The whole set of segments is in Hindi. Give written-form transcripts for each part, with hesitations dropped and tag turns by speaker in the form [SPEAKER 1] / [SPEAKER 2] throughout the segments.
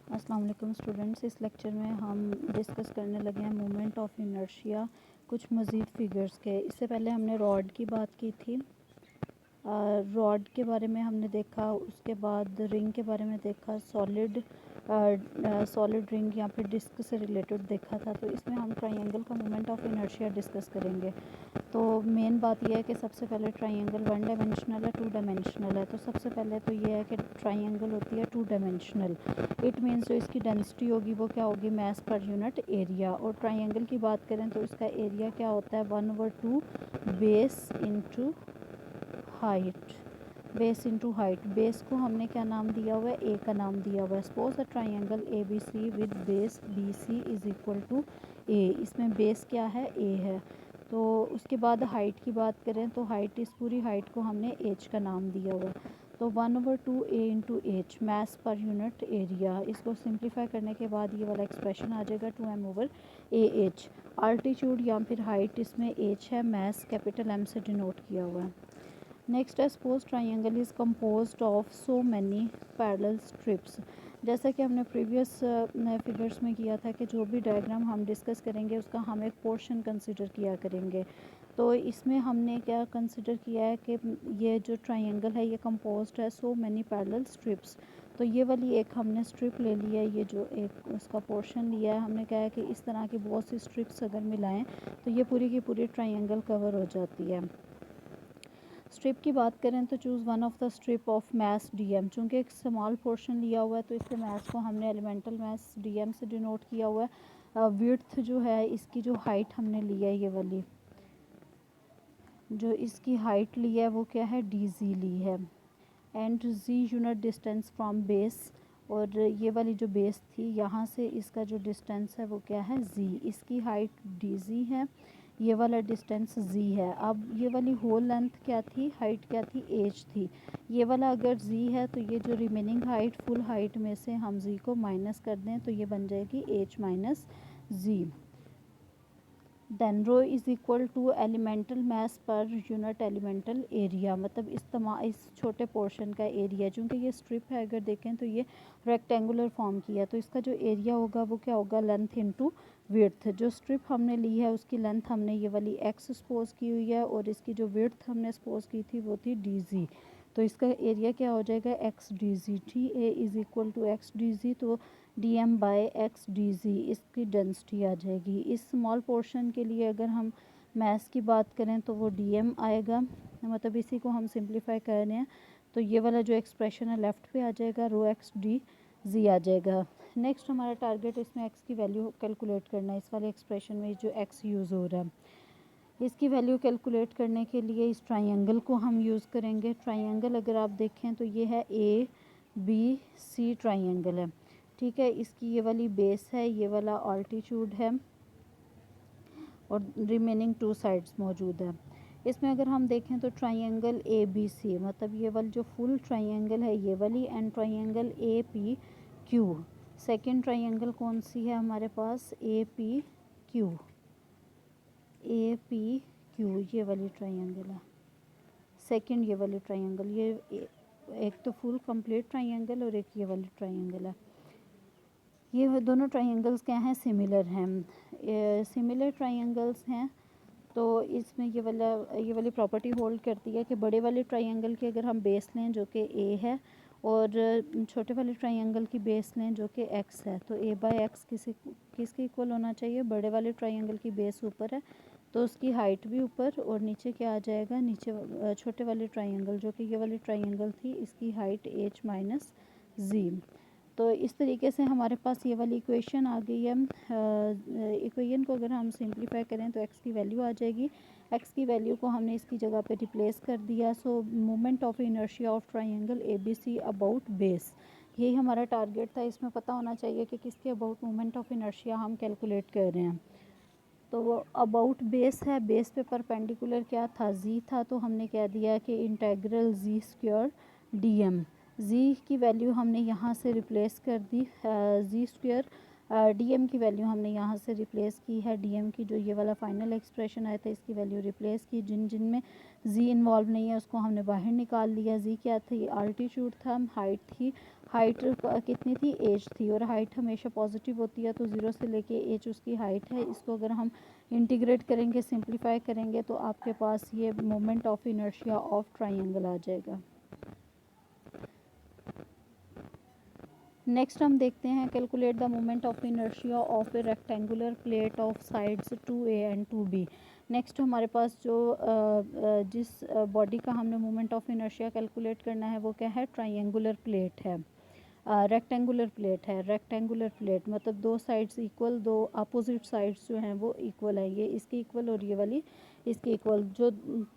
[SPEAKER 1] अस्सलाम वालेकुम स्टूडेंट्स। इस लेक्चर में हम डिस्कस करने लगे हैं मोमेंट ऑफ इनर्शिया कुछ मज़ीद फिगर्स के। इससे पहले हमने रॉड की बात की थी, रॉड के बारे में हमने देखा, उसके बाद रिंग के बारे में देखा, सॉलिड रिंग या फिर डिस्क से रिलेटेड देखा था। तो इसमें हम ट्रायंगल का मोमेंट ऑफ इनर्शिया डिस्कस करेंगे। तो मेन बात यह है कि सबसे पहले ट्रायंगल वन डायमेंशनल है, टू डायमेंशनल है। तो सबसे पहले तो ये है कि ट्रायंगल होती है टू डायमेंशनल। इट मीन्स जो इसकी डेंसिटी होगी वो क्या होगी, मास पर यूनिट एरिया। और ट्रायंगल की बात करें तो इसका एरिया क्या होता है, 1/2 base into height. Base into height, base को हमने क्या नाम दिया हुआ है, ए का नाम दिया हुआ है। Suppose a triangle A B C with base B C is equal to A. इसमें बेस क्या है, ए है। तो उसके बाद हाइट की बात करें तो हाइट, इस पूरी हाइट को हमने एच का नाम दिया हुआ है। तो 1/2 ए इंटू एच, मैस पर यूनिट एरिया। इसको सिंप्लीफाई करने के बाद ये वाला एक्सप्रेशन आ जाएगा 2m/ah। आल्टीट्यूड या फिर हाइट, इसमें एच है, मैस कैपिटल एम से डिनोट किया हुआ है। नेक्स्ट है, suppose triangle is composed of so many parallel strips. जैसा कि हमने प्रीवियस फिगर्स में किया था कि जो भी डायग्राम हम डिस्कस करेंगे उसका हम एक पोर्शन कंसिडर किया करेंगे। तो इसमें हमने क्या कंसिडर किया है कि ये जो ट्रायंगल है ये कंपोज्ड है सो मैनी पैरेलल स्ट्रिप्स। तो ये वाली एक हमने स्ट्रिप ले ली है, ये जो एक उसका पोर्शन लिया है, हमने कहा है कि इस तरह की बहुत सी स्ट्रिप्स अगर मिलाएं तो ये पूरी की पूरी ट्रायंगल कवर हो जाती है। स्ट्रिप की बात करें तो choose one of the strip of mass DM. चूँकि एक स्मॉल पोर्शन लिया हुआ है तो इसके मास को हमने एलिमेंटल मास डीएम से डिनोट किया हुआ है। विड्थ जो है, इसकी जो हाइट हमने ली है, ये वाली जो इसकी हाइट ली है वो क्या है, डी जी ली है। And Z unit distance from base, और ये वाली जो बेस थी यहाँ से इसका जो डिस्टेंस है वो क्या है, जी। इसकी हाइट डी जी है, ये वाला डिस्टेंस जी है। अब ये वाली होल लेंथ क्या थी, हाइट क्या थी, एच थी। ये वाला अगर जी है तो ये जो रिमेनिंग हाइट, फुल हाइट में से हम जी को माइनस कर दें तो ये बन जाएगी H minus Z. Then rho is equal to elemental mass per unit elemental area, मतलब इस छोटे पोर्शन का एरिया। चूँकि ये स्ट्रिप है, अगर देखें तो ये रेक्टेंगुलर फॉर्म की है, तो इसका जो एरिया होगा वो क्या होगा, लेंथ इंटू विड्थ। जो स्ट्रिप हमने ली है उसकी लेंथ हमने ये वाली एक्स सपोज की हुई है, और इसकी जो विड्थ हमने सपोज की थी वो थी डी जी। तो इसका एरिया क्या हो जाएगा, x d g. T A is equal to x d g, तो d m by x d g इसकी डेंसिटी आ जाएगी। इस स्मॉल पोर्शन के लिए अगर हम मैस की बात करें तो वो डी एम आएगा, मतलब इसी को हम सिंप्लीफाई कर रहे हैं। तो ये वाला जो एक्सप्रेशन है लेफ़्ट पे आ जाएगा, रो एक्स डी जी आ जाएगा। नेक्स्ट हमारा टारगेट इसमें एक्स की वैल्यू कैलकुलेट करना है। इस वाले एक्सप्रेशन में जो एक्स यूज़ हो रहा है, इसकी वैल्यू कैलकुलेट करने के लिए इस ट्रायंगल को हम यूज़ करेंगे। ट्रायंगल अगर आप देखें तो ये है ए बी सी ट्रायंगल है, ठीक है। इसकी ये वाली बेस है, ये वाला ऑल्टीट्यूड है, और रिमेनिंग टू साइड्स मौजूद है। इसमें अगर हम देखें तो ट्रायंगल ए बी सी, मतलब ये वाली जो फुल ट्रायंगल है ये वाली, and triangle A P Q. Second triangle कौन सी है हमारे पास, A P Q, A P Q, ये वाली ट्रायंगल है सेकंड। ये वाली ट्रायंगल, ये एक तो फुल कंप्लीट ट्रायंगल और एक ये वाली ट्रायंगल है। ये दोनों ट्रायंगल्स क्या हैं, सिमिलर हैं, सिमिलर ट्रायंगल्स हैं। तो इसमें ये वाली प्रॉपर्टी होल्ड करती है कि बड़े वाले ट्रायंगल की अगर हम बेस लें जो कि ए है, और छोटे वाले ट्रायंगल की बेस लें जो कि एक्स है, तो ए बाय एक्स किसके इक्वल होना चाहिए, बड़े वाले ट्रायंगल की बेस ऊपर है तो उसकी हाइट भी ऊपर, और नीचे क्या आ जाएगा, नीचे छोटे वाले ट्रायंगल जो कि ये वाली ट्रायंगल थी, इसकी हाइट एच माइनस जी। तो इस तरीके से हमारे पास ये वाली इक्वेशन आ गई है। इक्वेशन को अगर हम सिंप्लीफाई करें तो एक्स की वैल्यू आ जाएगी। एक्स की वैल्यू को हमने इसकी जगह पे रिप्लेस कर दिया। So moment of inertia of triangle A B C about base, यही हमारा टारगेट था। इसमें पता होना चाहिए कि किसके अबाउट मोमेंट ऑफ इनर्शिया हम कैलकुलेट कर रहे हैं। तो वो अबाउट बेस है, बेस पे परपेंडिकुलर क्या था, जी था, तो हमने कह दिया कि इंटेग्रल जी स्क्वायर डी एम। जी की वैल्यू हमने यहाँ से रिप्लेस कर दी, जी स्क्वायर डी एम की वैल्यू हमने यहाँ से रिप्लेस की है। डी एम की जो ये वाला फाइनल एक्सप्रेशन आया था इसकी वैल्यू रिप्लेस की, जिन जिन में जी इन्वॉल्व नहीं है, उसको हमने बाहर निकाल लिया। जी क्या थी, आल्टीट्यूड था, हाइट थी, हाइट कितनी थी, एज थी, और हाइट हमेशा पॉजिटिव होती है तो 0 से लेके एज उसकी हाइट है। इसको अगर हम इंटीग्रेट करेंगे, सिंप्लीफाई करेंगे तो आपके पास ये moment of inertia of triangle आ जाएगा। नेक्स्ट हम देखते हैं, calculate the moment of inertia of a rectangular plate of sides 2A and 2B। Next हमारे पास जो जिस बॉडी का हमने मोमेंट ऑफ इनर्शिया कैलकुलेट करना है वो क्या है, ट्राइंगुलर प्लेट है, रेक्टेंगुलर प्लेट है। रेक्टेंगुलर प्लेट मतलब दो साइड्स इक्वल, दो अपोजिट साइड्स जो हैं वो इक्वल है, ये इसकी इक्वल और ये वाली इसकी इक्वल। जो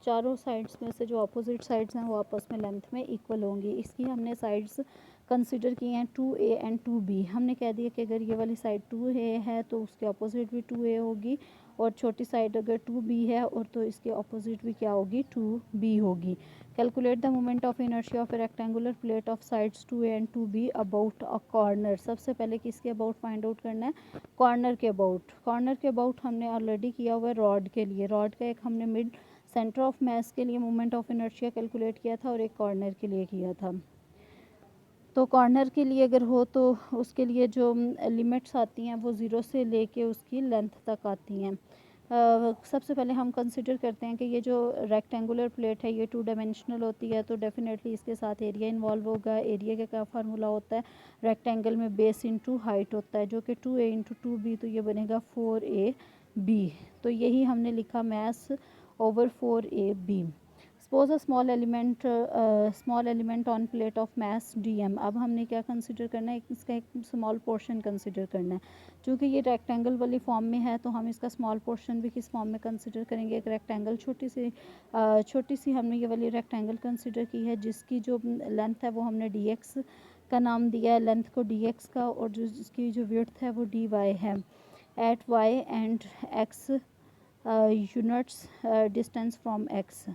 [SPEAKER 1] चारों साइड्स में से जो अपोजिट साइड्स हैं वो आपस में लेंथ में इक्वल होंगी। इसकी हमने साइड्स कंसिडर किए हैं 2A एंड 2B। हमने कह दिया कि अगर ये वाली साइड 2A है तो उसके अपोजिट भी 2A होगी, और छोटी साइड अगर 2B है और तो इसके अपोजिट भी क्या होगी, 2B होगी। Calculate the moment of inertia of a rectangular plate of sides 2A and 2B about a corner. सबसे पहले किसके अबाउट फाइंड आउट करना है, कॉर्नर के अबाउट। कॉर्नर के अबाउट हमने ऑलरेडी किया हुआ है रॉड के लिए। रॉड का एक हमने मिड सेंटर ऑफ मास के लिए मोमेंट ऑफ इनर्शिया कैलकुलेट किया था और एक कॉर्नर के लिए किया था। तो कॉर्नर के लिए अगर हो तो उसके लिए जो लिमिट्स आती हैं वो 0 से लेके उसकी लेंथ तक आती हैं। सबसे पहले हम कंसिडर करते हैं कि ये जो रेक्टेंगुलर प्लेट है ये 2 डायमेंशनल होती है, तो डेफिनेटली इसके साथ एरिया इन्वॉल्व होगा। एरिया का क्या फार्मूला होता है, रेक्टेंगल में बेस इंटू हाइट होता है, जो कि 2A इंटू 2B, तो ये बनेगा 4AB। तो यही हमने लिखा mass over 4AB। Suppose a small element on plate of mass DM। अब हमने क्या कंसिडर करना है, इसका एक स्मॉल पोर्शन कंसिडर करना है। चूँकि ये रेक्टेंगल वाली फॉर्म में है तो हम इसका स्मॉल पोर्शन भी किस फॉर्म में कंसिडर करेंगे, एक रेक्टेंगल छोटी सी हमने ये वाली रेक्टेंगल कंसिडर की है, जिसकी जो लेंथ है वो हमने DX का नाम दिया है, लेंथ को DX का, और जो जिसकी जो विड्थ है वो DY है। At Y and X units distance from X।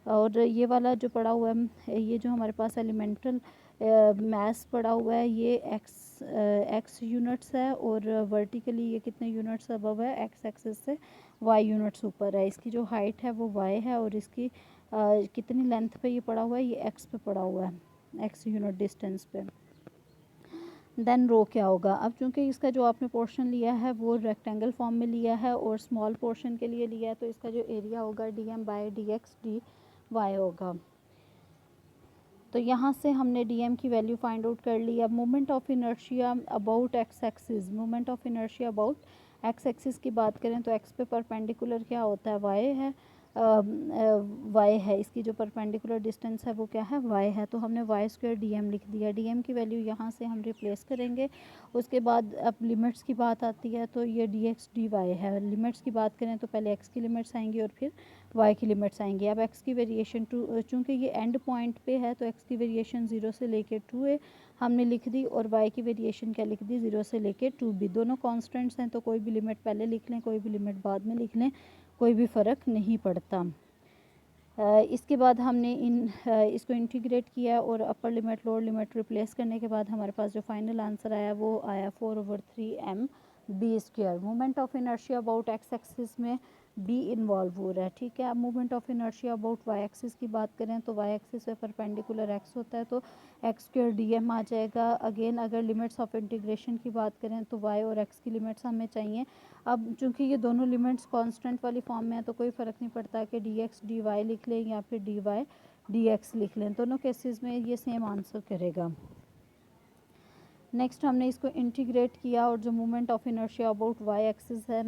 [SPEAKER 1] और ये वाला जो पड़ा हुआ है, ये जो हमारे पास एलिमेंटल मास पड़ा हुआ है ये एक्स यूनिट्स है, और वर्टिकली ये कितने यूनिट्स अबव है, एक्स एक्सिस से वाई यूनिट्स ऊपर है। इसकी जो हाइट है वो वाई है, और इसकी कितनी लेंथ पे ये पड़ा हुआ है, ये एक्स पे पड़ा हुआ है, एक्स यूनिट डिस्टेंस पे। देन रो क्या होगा, अब चूंकि इसका जो आपने पोर्शन लिया है वो रेक्टेंगल फॉर्म में लिया है और स्मॉल पोर्शन के लिए लिया है, तो इसका जो एरिया होगा DM बाय DX DY होगा। तो यहाँ से हमने DM की वैल्यू फाइंड आउट कर ली। अब moment of inertia about x axis, moment of inertia about x axis की बात करें तो एक्स पे परपेंडिकुलर क्या होता है, वाई है, वाई है। इसकी जो परपेंडिकुलर डिस्टेंस है वो क्या है, वाई है। तो हमने वाई स्क्वायर DM लिख दिया। DM की वैल्यू यहाँ से हम रिप्लेस करेंगे। उसके बाद अब लिमिट्स की बात आती है तो ये DX DY है। लिमिट्स की बात करें तो पहले x की लिमिट्स आएंगी और फिर y की लिमिट्स आएंगी। अब x की वेरिएशन चूँकि ये एंड पॉइंट पे है तो x की वेरिएशन 0 से लेके 2a हमने लिख दी, और y की वेरिएशन क्या लिख दी, 0 से लेके 2b। दोनों कांस्टेंट्स हैं तो कोई भी लिमिट पहले लिख लें, कोई भी लिमिट बाद में लिख लें, कोई भी फ़र्क नहीं पड़ता। इसके बाद हमने इसको इंटीग्रेट किया और upper limit lower limit replace करने के बाद हमारे पास जो फाइनल आंसर आया वो आया 4/3mb²। Moment of inertia about x axis में B इन्वॉल्व हो रहा है, ठीक है। अब movement of inertia about Y axis की बात करें तो वाई एक्सिस पे परपेंडिकुलर x होता है तो x² DM आ जाएगा। अगेन अगर लिमिट्स ऑफ इंटीग्रेशन की बात करें तो y और x की लिमिट्स हमें चाहिए। अब चूंकि ये दोनों लिमिट्स कांस्टेंट वाली फॉर्म में है तो कोई फ़र्क नहीं पड़ता कि dx dy लिख लें या फिर dy dx लिख लें, दोनों केसेस में ये सेम आंसर करेगा। नेक्स्ट हमने इसको इंटीग्रेट किया और जो moment of inertia about Y axis है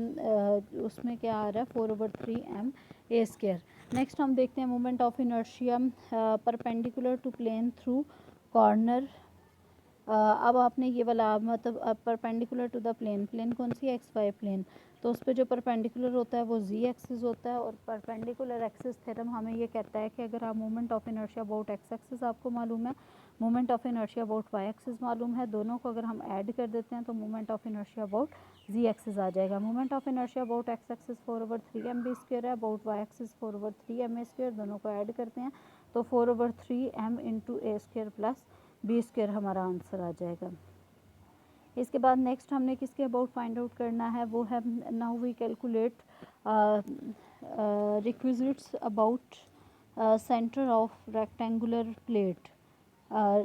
[SPEAKER 1] उसमें क्या आ रहा है 4/3ma²। नेक्स्ट हम देखते हैं moment of inertia perpendicular to plane through corner. अब आपने ये वाला मतलब perpendicular to the plane, plane कौन सी XY प्लेन, तो उस पर जो परपेंडिकुलर होता है वो Z एक्सिस होता है। और परपेंडिकुलर एक्सिस थ्योरम हमें ये कहता है कि अगर आप moment of inertia about x axis आपको मालूम है, moment of inertia about Y axis मालूम है, दोनों को अगर हम ऐड कर देते हैं तो moment of inertia about Z axis आ जाएगा। Moment of inertia about x axis 4/3mb² है, अबाउट वाई एक्सिस 4/3ma², दोनों को ऐड करते हैं तो 4/3m into a² plus b² हमारा आंसर आ जाएगा। इसके बाद नेक्स्ट हमने किसके अबाउट फाइंड आउट करना है वो है now we calculate requisites about centre of rectangular plate,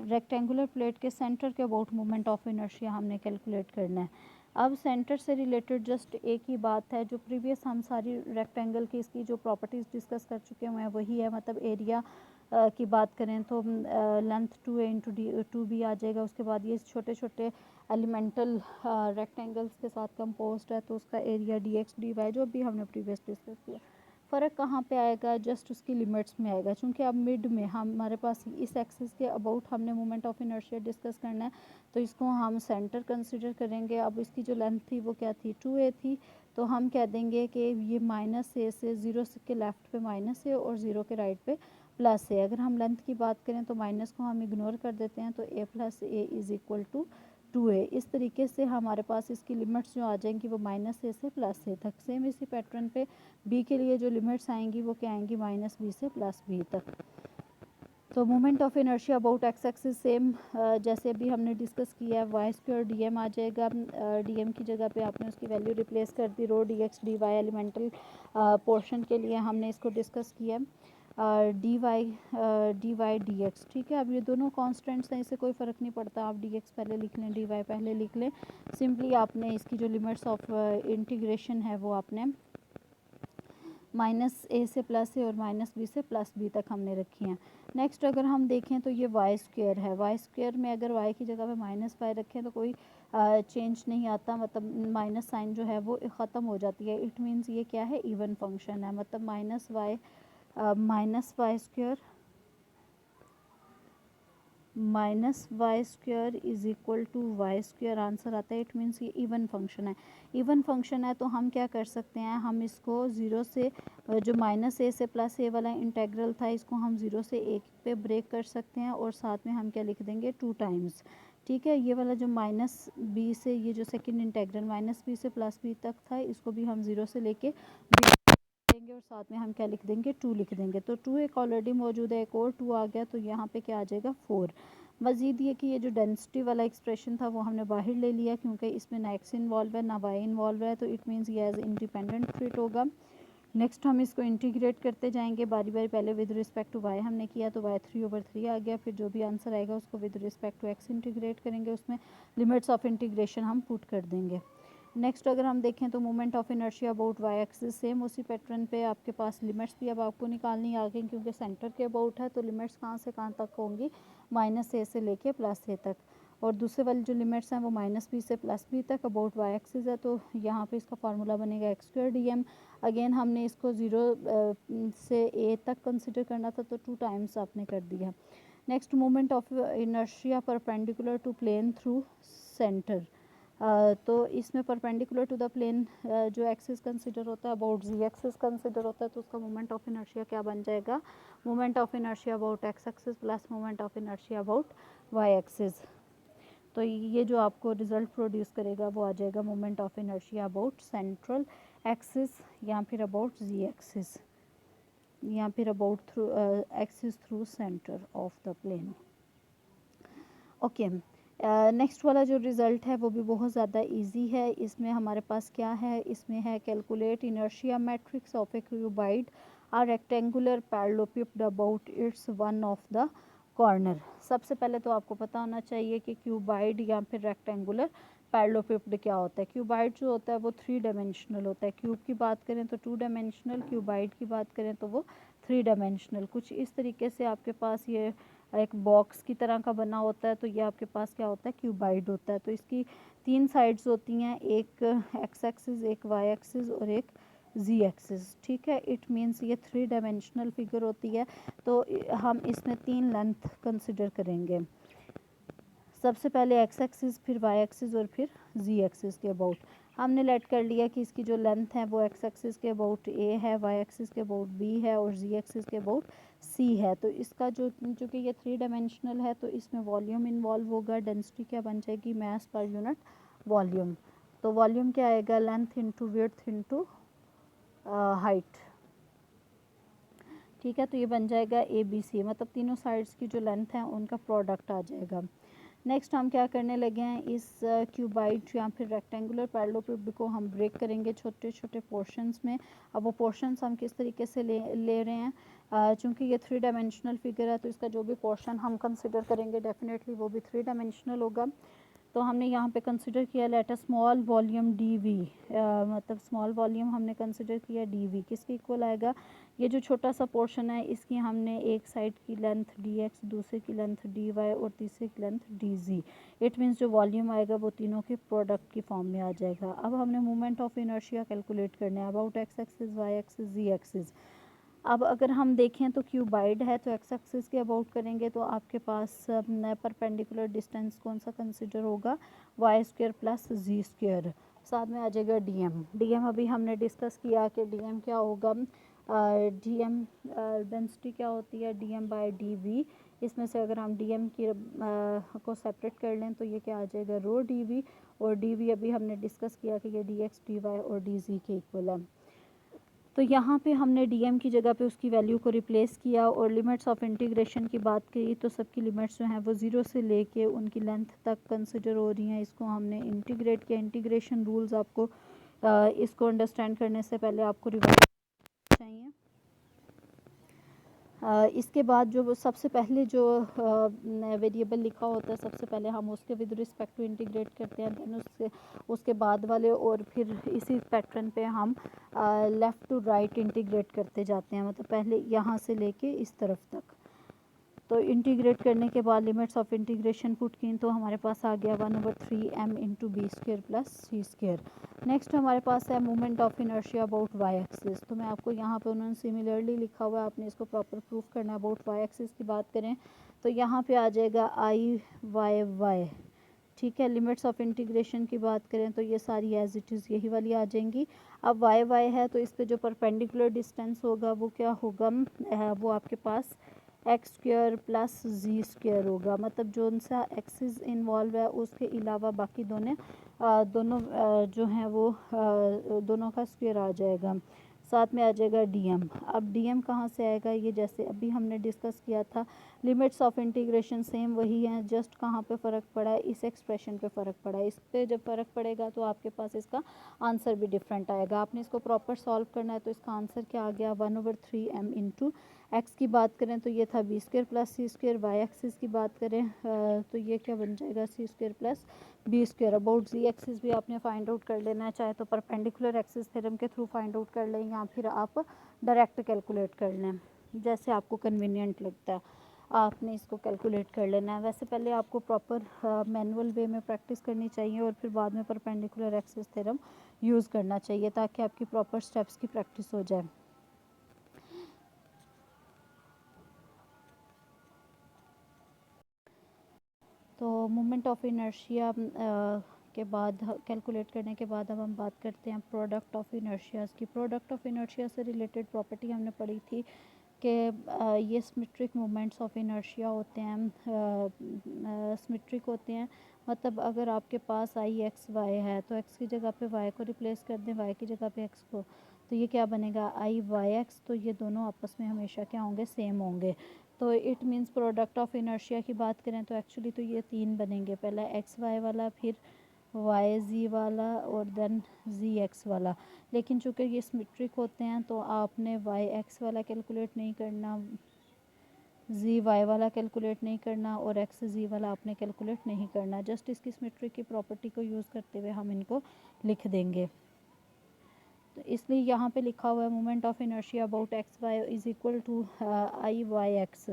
[SPEAKER 1] rectangular plate के सेंटर के अबाउट मोमेंट ऑफ इनर्शिया हमने कैलकुलेट करना है। अब सेंटर से रिलेटेड जस्ट एक ही बात है, जो प्रीवियस हम सारी रेक्टेंगल की इसकी जो प्रॉपर्टीज़ डिस्कस कर चुके हुए हैं वही है। मतलब एरिया की बात करें तो length 2a into D 2b आ जाएगा। उसके बाद ये छोटे छोटे एलिमेंटल रेक्टेंगल्स के साथ कंपोज्ड है, तो उसका एरिया dx dy जो भी हमने प्रीवियस डिस्कस किया। फ़र्क कहाँ पे आएगा, जस्ट उसकी लिमिट्स में आएगा, क्योंकि अब मिड में हमारे पास इस एक्सिस के अबाउट हमने मोमेंट ऑफ इनर्शिया डिस्कस करना है, तो इसको हम सेंटर कंसिडर करेंगे। अब इसकी जो लेंथ थी वो क्या थी, 2a थी, तो हम कह देंगे कि ये -a से 0 के लेफ़्ट पे -a और 0 के राइट पे +a। अगर हम लेंथ की बात करें तो माइनस को हम इग्नोर कर देते हैं, तो a + a is equal to 2a। इस तरीके से हमारे पास इसकी लिमिट्स जो आ जाएंगी वो -a से +a तक। सेम इसी पैटर्न पे b के लिए जो लिमिट्स आएंगी वो क्या आएंगी, -b से +b तक। तो moment of inertia about x axis same जैसे भी हमने डिस्कस किया है, y² dm आ जाएगा। dm की जगह पे आपने उसकी वैल्यू रिप्लेस कर दी, रो dx dy एलिमेंटल पोर्शन के लिए हमने इसको डिस्कस किया dy dx। ठीक है, अब ये दोनों कांस्टेंट्स हैं, इससे कोई फ़र्क नहीं पड़ता, आप dx पहले लिख लें dy पहले लिख लें। सिंपली आपने इसकी जो लिमिट्स ऑफ इंटीग्रेशन है वो आपने -a से +a और -b से +b तक हमने रखी हैं। नेक्स्ट अगर हम देखें तो ये y² है, y² में अगर y की जगह पे -y रखें तो कोई चेंज नहीं आता, मतलब माइनस साइन जो है वो ख़त्म हो जाती है। इट मीन्स ये क्या है, इवन फंक्शन है, मतलब -y is equal to y² answer आता है। इट मीन्स ये इवन फंक्शन है। इवन फंक्शन है तो हम क्या कर सकते हैं, हम इसको 0 से जो -a से +a वाला इंटेग्रल था, इसको हम 0 से 1 पे ब्रेक कर सकते हैं, और साथ में हम क्या लिख देंगे, 2 टाइम्स। ठीक है, ये वाला जो -b से ये जो सेकंड इंटेग्रल -b से +b तक था, इसको भी हम 0 से लेके देंगे, और साथ में हम क्या लिख देंगे, 2 लिख देंगे। तो 2 एक ऑलरेडी मौजूद है, एक और 2 आ गया, तो यहाँ पे क्या आ जाएगा, 4। मज़ीद ये कि ये जो डेंसिटी वाला एक्सप्रेशन था वो हमने बाहर ले लिया, क्योंकि इसमें ना x इन्वॉल्व है ना y इन्वॉल्व है, तो इट मीन्स ये एज इंडिपेंडेंट फिट होगा। नेक्स्ट हम इसको इंटीग्रेट करते जाएंगे बारी बारी। पहले विद रिस्पेक्ट टू y हमने किया, तो y3/3 आ गया। फिर जो भी आंसर आएगा उसको with respect to x integrate करेंगे, उसमें लिमिट्स ऑफ इंटीग्रेशन हम पुट कर देंगे। नेक्स्ट अगर हम देखें तो moment of inertia about y axis, same उसी पैटर्न पे आपके पास लिमिट्स भी अब आपको निकालनी आ गई, क्योंकि सेंटर के अबाउट है, तो लिमिट्स कहाँ से कहाँ तक होंगी, -a से लेके +a तक। और दूसरे वाली जो लिमिट्स हैं वो -b से +b तक अबाउट y एक्सिस है, तो यहाँ पे इसका फार्मूला बनेगा x² dm। अगेन हमने इसको 0 से a तक कंसिडर करना था, तो 2 टाइम्स आपने कर दिया। Next moment of inertia perpendicular to plane through centre. तो इसमें परपेंडिकुलर टू द प्लेन जो एक्सिस कंसिडर होता है, अबाउट z एक्सिस कंसिडर होता है, तो उसका मोमेंट ऑफ इनर्शिया क्या बन जाएगा, moment of inertia about x axis plus moment of inertia about y axis. तो ये जो आपको रिजल्ट प्रोड्यूस करेगा वो आ जाएगा moment of inertia about central axis, या फिर अबाउट z एक्सिस, या फिर about through axis through centre of the plane. Okay, next वाला जो रिज़ल्ट है वो भी बहुत ज़्यादा इजी है। इसमें हमारे पास क्या है, इसमें है calculate inertia matrix of a cuboid or rectangular parallelepiped about its one of the corner. सबसे पहले तो आपको पता होना चाहिए कि क्यूबाइड या फिर रेक्टेंगुलर पैरेललोपिड क्या होता है। क्यूबाइड जो होता है वो 3 डायमेंशनल होता है। क्यूब की बात करें तो 2 डायमेंशनल, क्यूबाइड की बात करें तो वो 3 डायमेंशनल। कुछ इस तरीके से आपके पास ये एक बॉक्स की तरह का बना होता है, तो ये आपके पास क्या होता है, क्यूबाइड होता है। तो इसकी 3 साइड्स होती हैं, एक एक्स एक्सिस, एक वाई एक्सिस और एक जी एक्सिस। ठीक है, इट मीन्स ये 3 डायमेंशनल फिगर होती है। तो हम इसमें 3 लेंथ कंसिडर करेंगे, सबसे पहले एक्स एक्सिस, फिर वाई एक्सिस और फिर जी एक्सिस के अबाउट। हमने लेट कर लिया कि इसकी जो लेंथ है वो एक्स एक्सिस के अबाउट ए है, वाई एक्सिस के अबाउट बी है और जी एक्सिस के अबाउट सी है। तो इसका जो चूँकि ये 3 डायमेंशनल है, तो इसमें वॉल्यूम इन्वॉल्व होगा। डेंसिटी क्या बन जाएगी, मास पर यूनिट वॉल्यूम। तो वॉल्यूम क्या आएगा, length into width into height. ठीक है, तो ये बन जाएगा ABC, मतलब तीनों साइड्स की जो लेंथ है उनका प्रोडक्ट आ जाएगा। नेक्स्ट हम क्या करने लगे हैं, इस क्यूबाइड या फिर रेक्टेंगुलर पैरेललोपिड को हम ब्रेक करेंगे छोटे छोटे पोर्शंस में। अब वो पोर्शंस हम किस तरीके से ले रहे हैं, चूँकि ये 3 डायमेंशनल फिगर है तो इसका जो भी पोर्शन हम कंसिडर करेंगे डेफिनेटली वो भी 3 डायमेंशनल होगा। तो हमने यहाँ पे कंसिडर किया let a small volume D V, मतलब स्मॉल वॉल्यूम हमने कंसिडर किया डी वी किसके इक्वल आएगा, ये जो छोटा सा पोर्शन है इसकी हमने एक साइड की लेंथ डी एक्स, दूसरे की लेंथ डी वाई और तीसरे की length D G. It means जो वॉल्यूम आएगा वो तीनों के प्रोडक्ट की फॉर्म में आ जाएगा। अब हमने मोमेंट ऑफ इनर्शिया कैलकुलेट करना है about x axis, Y axis, Z axis. अब अगर हम देखें तो क्यूबाइड है तो एक्स एक्सिस के अबाउट करेंगे तो आपके पास परपेंडिकुलर डिस्टेंस कौन सा कंसिडर होगा, वाई स्क्वायर प्लस जी स्क्वायर। साथ में आ जाएगा डीएम। डीएम अभी हमने डिस्कस किया कि डीएम क्या होगा, डीएम डेंसिटी क्या होती है, डीएम बाय डीवी। इसमें से अगर हम डीएम की को सेपरेट कर लें तो ये क्या आ जाएगा, रो डीवी। और डीवी अभी हमने डिस्कस किया कि ये डी एक्स, डी वाई और डी जी के इक्वल है। तो यहाँ पे हमने डीएम की जगह पे उसकी वैल्यू को रिप्लेस किया और लिमिट्स ऑफ इंटीग्रेशन की बात की तो सबकी लिमिट्स जो हैं वो ज़ीरो से लेके उनकी लेंथ तक कंसिडर हो रही हैं। इसको हमने इंटीग्रेट किया। इंटीग्रेशन रूल्स आपको इसको अंडरस्टैंड करने से पहले आपको रिवाइज चाहिए। इसके बाद जो सबसे पहले जो वेरिएबल लिखा होता है सबसे पहले हम उसके विद रिस्पेक्ट टू इंटीग्रेट करते हैं, देन उसके बाद वाले और फिर इसी पैटर्न पे हम लेफ़्ट टू राइट इंटीग्रेट करते जाते हैं, मतलब पहले यहाँ से लेके इस तरफ तक। तो इंटीग्रेट करने के बाद लिमिट्स ऑफ इंटीग्रेशन पुट की तो हमारे पास आ गया 1/3m into B square plus C square. Next हमारे पास है moment of inertia about Y axis. तो मैं आपको यहाँ पे उन्होंने सिमिलरली लिखा हुआ है, आपने इसको प्रॉपर प्रूफ करना है। अबाउट वाई एक्सिस की बात करें तो यहाँ पे आ जाएगा आई वाई वाई, ठीक है। लिमिट्स ऑफ इंटीग्रेशन की बात करें तो ये सारी एज इट इज़ यही वाली आ जाएंगी। अब वाई वाई है तो इस पर जो परपेंडिकुलर डिस्टेंस होगा वो क्या होगा, वो आपके पास एक्स स्क्वायर प्लस जी स्क्वायर होगा, मतलब जो सा एक्सिस इन्वॉल्व है उसके अलावा बाकी दोनों जो हैं वो दोनों का स्क्वायर आ जाएगा। साथ में आ जाएगा डीएम। अब डीएम कहाँ से आएगा, ये जैसे अभी हमने डिस्कस किया था लिमिट्स ऑफ इंटीग्रेशन सेम वही हैं, जस्ट कहाँ पे फ़र्क पड़ा है, इस एक्सप्रेशन पे फ़र्क पड़ा है। इस पे जब फ़र्क पड़ेगा तो आपके पास इसका आंसर भी डिफरेंट आएगा। आपने इसको प्रॉपर सॉल्व करना है तो इसका आंसर क्या आ गया, 1/3m इंटू एक्स की बात करें तो ये था B square plus C square. Y axis की बात करें तो ये क्या बन जाएगा, C square plus B square. About Z axis भी आपने फाइंड आउट कर लेना है, चाहे तो परपेंडिकुलर एक्सिस थ्योरम के थ्रू फाइंड आउट कर लें या फिर आप डायरेक्ट कैलकुलेट कर लें, जैसे आपको कन्वीनियंट लगता है आपने इसको कैलकुलेट कर लेना है। वैसे पहले आपको प्रॉपर मैनुअल वे में प्रैक्टिस करनी चाहिए और फिर बाद में परपेंडिकुलर एक्सिस थ्योरम यूज़ करना चाहिए ताकि आपकी प्रॉपर स्टेप्स की प्रैक्टिस हो जाए। तो मोमेंट ऑफ इनर्शिया के बाद कैलकुलेट करने के बाद अब हम बात करते हैं प्रोडक्ट ऑफ इनर्शियाज़ की। प्रोडक्ट ऑफ इनर्शिया से रिलेटेड प्रॉपर्टी हमने पढ़ी थी कि ये सिमेट्रिक मोमेंट्स ऑफ इनर्शिया होते हैं, सिमेट्रिक होते हैं। मतलब अगर आपके पास आई एक्स वाई है तो एक्स की जगह पे वाई को रिप्लेस कर दें, वाई की जगह पे एक्स को, तो ये क्या बनेगा आई वाई एक्स। तो ये दोनों आपस में हमेशा क्या होंगे, सेम होंगे। तो it means product of inertia की बात करें तो एक्चुअली तो ये तीन बनेंगे, पहला एक्स वाई वाला, फिर वाई जी वाला और देन जी एक्स वाला। लेकिन चूँकि ये सिमेट्रिक होते हैं तो आपने वाई एक्स वाला कैलकुलेट नहीं करना, जी वाई वाला कैलकुलेट नहीं करना और एक्स जी वाला आपने कैलकुलेट नहीं करना। जस्ट इसकी सिमेट्रिक की प्रॉपर्टी को यूज़ करते हुए हम इनको लिख देंगे। तो इसलिए यहाँ पे लिखा हुआ है moment of inertia about X Y is equal to I Y X.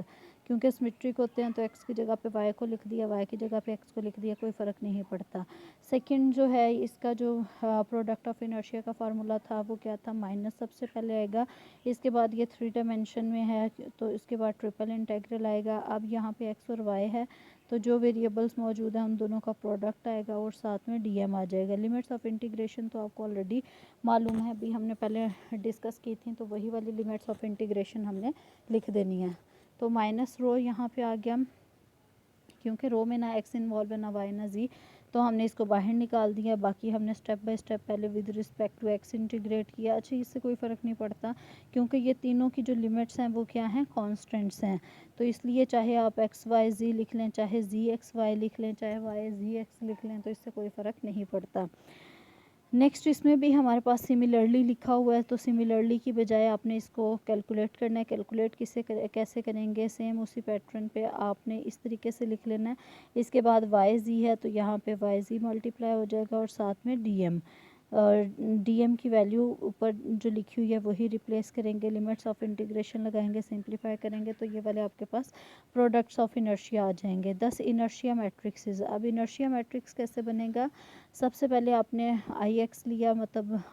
[SPEAKER 1] क्योंकि सिमेट्रिक होते हैं तो एक्स की जगह पे वाई को लिख दिया, वाई की जगह पे एक्स को लिख दिया, कोई फ़र्क नहीं पड़ता। सेकंड जो है इसका जो प्रोडक्ट ऑफ इनर्शिया का फार्मूला था वो क्या था, माइनस सबसे पहले आएगा, इसके बाद ये 3 डायमेंशन में है तो इसके बाद ट्रिपल इंटेग्रल आएगा। अब यहाँ पे एक्स और वाई है तो जो वेरिएबल्स मौजूद हैं उन दोनों का प्रोडक्ट आएगा और साथ में डीएम आ जाएगा। लिमिट्स ऑफ इंटीग्रेशन तो आपको ऑलरेडी मालूम है, अभी हमने पहले डिस्कस की थी, तो वही वाली लिमिट्स ऑफ इंटीग्रेशन हमने लिख देनी है। तो माइनस रो यहाँ पे आ गया, क्योंकि रो में ना एक्स इन्वॉल्व है ना वाई ना जी, तो हमने इसको बाहर निकाल दिया। बाकी हमने स्टेप बाय स्टेप पहले with respect to X integrate किया। अच्छा, इससे कोई फ़र्क नहीं पड़ता क्योंकि ये तीनों की जो लिमिट्स हैं वो क्या हैं, कॉन्स्टेंट्स हैं। तो इसलिए चाहे आप एक्स वाई जी लिख लें, चाहे जी एक्स वाई लिख लें, चाहे वाई जी एक्स लिख लें, तो इससे कोई फ़र्क नहीं पड़ता। नेक्स्ट इसमें भी हमारे पास सिमिलरली लिखा हुआ है, तो सिमिलरली की बजाय आपने इसको कैलकुलेट करना है। कैलकुलेट कैसे करेंगे, सेम उसी पैटर्न पे आपने इस तरीके से लिख लेना है। इसके बाद वाई जी है तो यहाँ पे वाई जी मल्टीप्लाई हो जाएगा और साथ में डी एम, और डीएम की वैल्यू ऊपर जो लिखी हुई है वही रिप्लेस करेंगे। लिमिट्स ऑफ इंटीग्रेशन लगाएंगे, सिंप्लीफाई करेंगे तो ये वाले आपके पास प्रोडक्ट्स ऑफ इनर्शिया आ जाएंगे। 10 इनर्शिया मैट्रिक्सेस। अब इनर्शिया मैट्रिक्स कैसे बनेगा, सबसे पहले आपने आई एक्स लिया, मतलब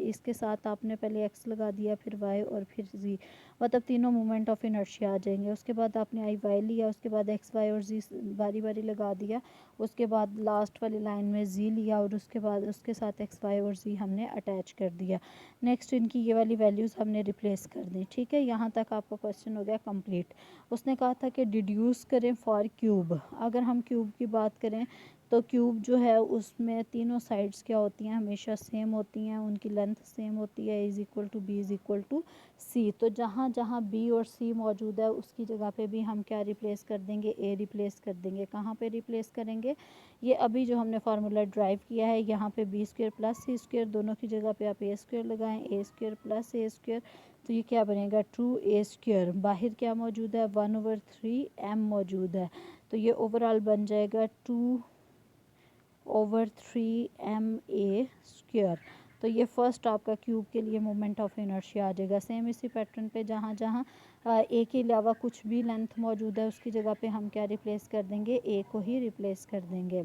[SPEAKER 1] इसके साथ आपने पहले एक्स लगा दिया, फिर वाई और फिर जी, मतलब तीनों मोमेंट ऑफ इनर्शिया आ जाएंगे। उसके बाद आपने आई वाई लिया, उसके बाद एक्स वाई और जी बारी बारी लगा दिया, उसके बाद लास्ट वाली लाइन में जी लिया और उसके बाद उसके साथ एक्स वाई और जी हमने अटैच कर दिया। नेक्स्ट इनकी ये वाली वैल्यूज़ हमने रिप्लेस कर दी। ठीक है, यहाँ तक आपका क्वेश्चन हो गया कंप्लीट। उसने कहा था कि डिड्यूस करें फॉर क्यूब। अगर हम क्यूब की बात करें तो क्यूब जो है उसमें तीनों साइड्स क्या होती हैं, हमेशा सेम होती हैं, उनकी लेंथ सेम होती है, is equal to B is equal to C. तो जहाँ जहाँ बी और सी मौजूद है उसकी जगह पे भी हम क्या रिप्लेस कर देंगे, ए रिप्लेस कर देंगे। कहाँ पे रिप्लेस करेंगे, ये अभी जो हमने फार्मूला ड्राइव किया है, यहाँ पे B square plus C square, दोनों की जगह पे आप ए स्क्वेयर लगाएं, ए स्क्वेयर प्लस ए स्क्वेयर, तो ये क्या बनेगा 2a स्क्वेयर। बाहर क्या मौजूद है, 1/3m मौजूद है, तो ये ओवरऑल बन जाएगा 2/3ma स्क्वेयर। तो ये फर्स्ट आपका क्यूब के लिए मोमेंट ऑफ इनर्शिया आ जाएगा। सेम इसी पैटर्न पे जहाँ जहाँ ए के अलावा कुछ भी लेंथ मौजूद है उसकी जगह पे हम क्या रिप्लेस कर देंगे, ए को ही रिप्लेस कर देंगे।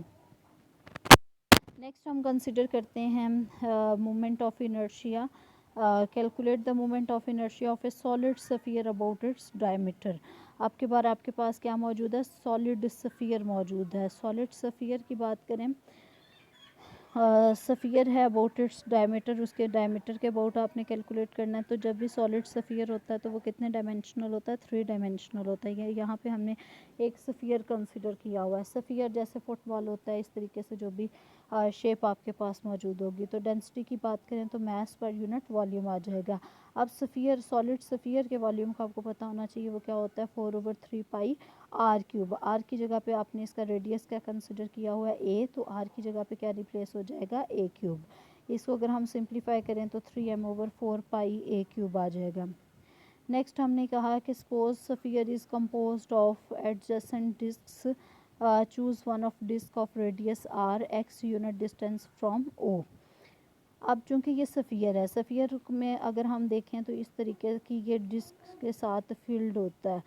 [SPEAKER 1] नेक्स्ट हम कंसिडर करते हैं moment of inertia. Calculate the moment of inertia of A solid sphere about its diameter. आपके पास क्या मौजूद है, सॉलिड स्फीयर मौजूद है। सॉलिड स्फीयर की बात करें, सफ़ियर है अबाउट इट्स डायमीटर, उसके डायमीटर के अबाउट आपने कैलकुलेट करना है। तो जब भी सॉलिड सफ़ियर होता है तो वो कितने डायमेंशनल होता है, 3 डायमेंशनल होता है। ये यहाँ पे हमने एक सफ़ियर कंसिडर किया हुआ है। सफ़ियर जैसे फुटबॉल होता है, इस तरीके से जो भी शेप आपके पास मौजूद होगी। तो डेंसिटी की बात करें तो मास पर यूनिट वॉल्यूम आ जाएगा। अब सफ़ियर, सॉलिड सफ़ियर के वॉल्यूम का आपको पता होना चाहिए, वो क्या होता है 4/3 पाई आर क्यूब। आर की जगह पे आपने इसका रेडियस क्या कंसिडर किया हुआ है, ए, तो आर की जगह पे क्या रिप्लेस हो जाएगा, ए क्यूब। इसको अगर हम सिंप्लीफाई करें तो 3m/4 पाई ए क्यूब आ जाएगा। नेक्स्ट हमने कहा कि suppose sphere is composed of adjacent discs, choose one of disc of radius R, X unit distance from O. अब चूंकि ये सफ़ियर है, सफ़ियर में अगर हम देखें तो इस तरीके की ये डिस्क के साथ फील्ड होता है।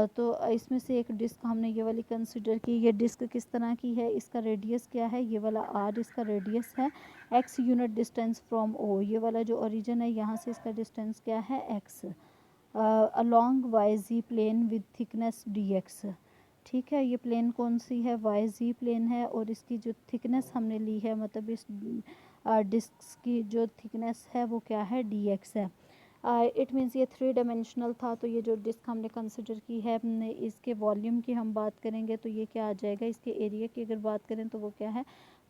[SPEAKER 1] तो इसमें से एक डिस्क हमने ये वाली कंसिडर की। ये डिस्क किस तरह की है, इसका रेडियस क्या है, ये वाला आर इसका रेडियस है, X unit distance from O, ये वाला जो ओरिजिन है यहाँ से इसका डिस्टेंस क्या है, X, along Y Z plane with thickness D X. ठीक है, ये प्लेन कौन सी है, वाई जी प्लेन है, और इसकी जो थिकनेस हमने ली है, मतलब इस डिस्क की जो थिकनेस है वो क्या है, डी एक्स है। इट मीन्स ये 3 डायमेंशनल था। तो ये जो डिस्क हमने कंसिडर की है, हमने इसके वॉल्यूम की हम बात करेंगे तो ये क्या आ जाएगा, इसके एरिया की अगर बात करें तो वो क्या है,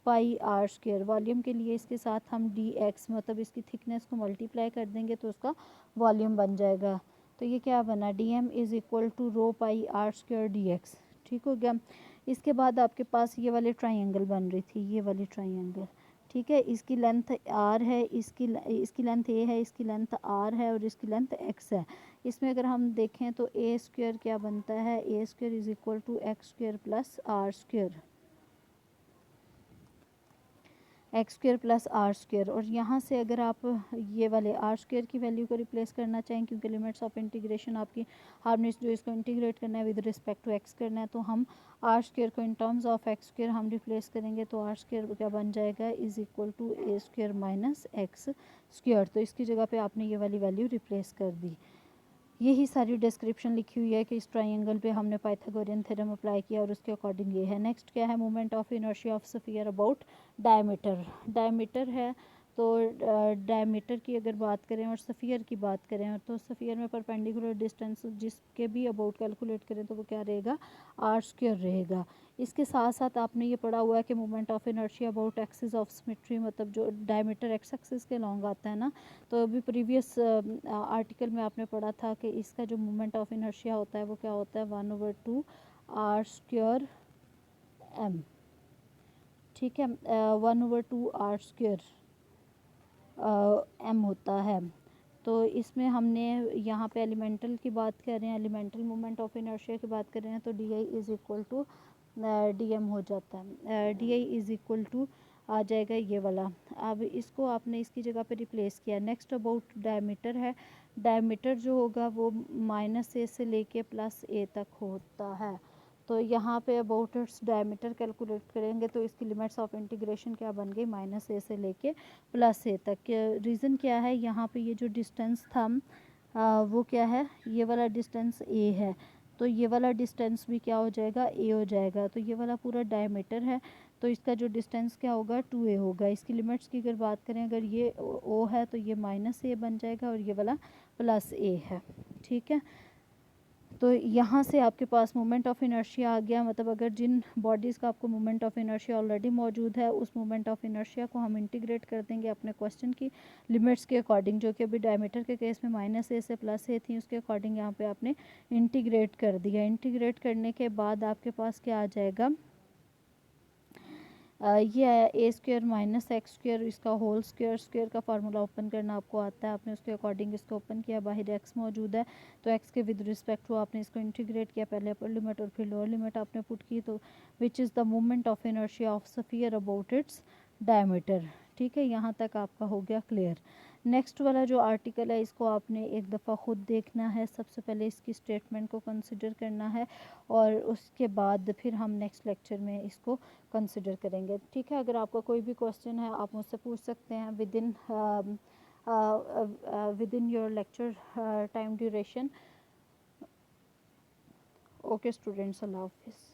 [SPEAKER 1] पाई आर स्क्वेयर। वॉल्यूम के लिए इसके साथ हम डी एक्स, मतलब इसकी थिकनेस को मल्टीप्लाई कर देंगे तो उसका वॉल्यूम बन जाएगा। तो ये क्या बना, D M is equal to rho pi R square D X. ठीक हो गया। इसके बाद आपके पास ये वाली ट्राइंगल बन रही थी, ये वाली ट्राइंगल। ठीक है, इसकी लेंथ आर है, इसकी लेंथ ए है, इसकी लेंथ आर है और इसकी लेंथ एक्स है। इसमें अगर हम देखें तो ए स्क्वेयर क्या बनता है, A square is equal to x square plus r square, x square plus r square. और यहाँ से अगर आप ये वाले आर स्क्वेयर की वैल्यू को रिप्लेस करना चाहें, क्योंकि लिमिट्स ऑफ इंटीग्रेशन आपकी, आपने जो इसको इंटीग्रेट करना है विद रिस्पेक्ट टू एक्स करना है, तो हम आर स्क्वेयर को in terms of X square हम रिप्लेस करेंगे। तो आर स्क्वेयर क्या बन जाएगा, is equal to A square minus X square. तो इसकी जगह पे आपने ये वाली वैल्यू रिप्लेस कर दी। यही सारी डिस्क्रिप्शन लिखी हुई है कि इस ट्रायंगल पे हमने पाइथागोरियन थ्योरम अप्लाई किया और उसके अकॉर्डिंग ये है। नेक्स्ट क्या है, moment of inertia of sphere about diameter. Diameter है तो डायमीटर की अगर बात करें और स्फीयर की बात करें, तो स्फीयर में परपेंडिकुलर डिस्टेंस जिसके भी अबाउट कैलकुलेट करें तो वो क्या रहेगा, आर स्क्वायर रहेगा। इसके साथ साथ आपने ये पढ़ा हुआ है कि moment of inertia about axis of symmetry, मतलब जो डायमीटर एक्स एक्सिस के लॉन्ग आता है ना, तो अभी प्रीवियस आर्टिकल में आपने पढ़ा था कि इसका जो मोमेंट ऑफ इनर्शिया होता है वो क्या होता है, 1/2 आर स्क्वायर एम। ठीक है, 1/2 आर स्क्वायर एम होता है। तो इसमें हमने यहाँ पे एलिमेंटल की बात कर रहे हैं, एलिमेंटल मोमेंट ऑफ इनर्शिया की बात कर रहे हैं, तो d I is equal to d m हो जाता है। D I is equal to आ जाएगा ये वाला। अब इसको आपने इसकी जगह पे रिप्लेस किया। नेक्स्ट अबाउट डायमीटर है। डायमीटर जो होगा वो -a से लेके +a तक होता है। तो यहाँ पे अबाउट इट्स डायमीटर कैलकुलेट करेंगे तो इसकी लिमिट्स ऑफ इंटीग्रेशन क्या बन गई, -a से लेके +a तक। रीज़न क्या है, यहाँ पे ये जो डिस्टेंस था वो क्या है, ये वाला डिस्टेंस a है, तो ये वाला डिस्टेंस भी क्या हो जाएगा, a हो जाएगा। तो ये वाला पूरा डायमीटर है, तो इसका जो डिस्टेंस क्या होगा, 2a होगा। इसकी लिमिट्स की अगर बात करें, अगर ये o है तो ये -a बन जाएगा और ये वाला +a है। ठीक है, तो यहाँ से आपके पास मोमेंट ऑफ इनर्शिया आ गया। मतलब अगर जिन बॉडीज़ का आपको मोमेंट ऑफ इनर्शिया ऑलरेडी मौजूद है, उस मोमेंट ऑफ इनर्शिया को हम इंटीग्रेट कर देंगे अपने क्वेश्चन की लिमिट्स के अकॉर्डिंग, जो कि अभी डायमीटर के केस में -a से +a थी, उसके अकॉर्डिंग यहाँ पे आपने इंटीग्रेट कर दिया। इंटीग्रेट करने के बाद आपके पास क्या आ जाएगा, ये आया a² - x², इसका होल स्क्वायर का फार्मूला ओपन करना आपको आता है, आपने उसके अकॉर्डिंग इसको ओपन किया। बाहर x मौजूद है तो x के विद रिस्पेक्ट टू आपने इसको इंटीग्रेट किया, पहले अपर लिमिट और फिर लोअर लिमिट आपने पुट की, तो which is the moment of inertia of sphere about its diameter. ठीक है, यहाँ तक आपका हो गया क्लियर। नेक्स्ट वाला जो आर्टिकल है, इसको आपने एक दफ़ा ख़ुद देखना है। सबसे पहले इसकी स्टेटमेंट को कंसिडर करना है और उसके बाद फिर हम नेक्स्ट लेक्चर में इसको कंसिडर करेंगे। ठीक है, अगर आपका कोई भी क्वेश्चन है आप मुझसे पूछ सकते हैं within your lecture time duration. Okay students, अल्लाह हाफिज़।